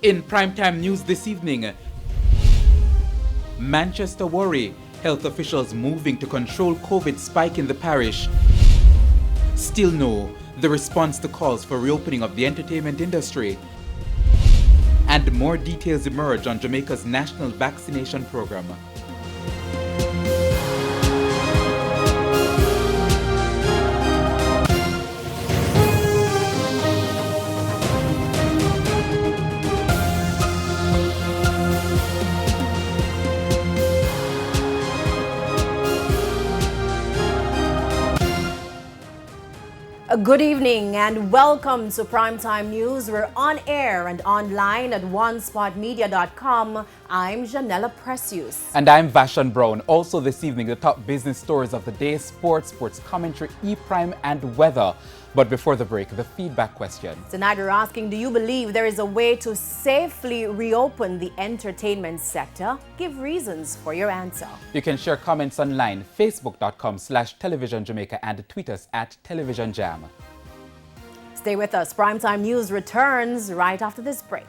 In primetime news this evening, Manchester worry, health officials moving to control COVID spike in the parish. Still no, the response to calls for reopening of the entertainment industry. And more details emerge on Jamaica's national vaccination program. Good evening and welcome to Primetime News. We're on air and online at onespotmedia.com. I'm Janella Precious. And I'm Vashon Brown. Also this evening, the top business stories of the day, sports commentary, e-prime and weather. But before the break, the feedback question. Tonight we're asking, do you believe there is a way to safely reopen the entertainment sector? Give reasons for your answer. You can share comments online, facebook.com/televisionjamaica and tweet us at televisionjam. Stay with us. Primetime News returns right after this break.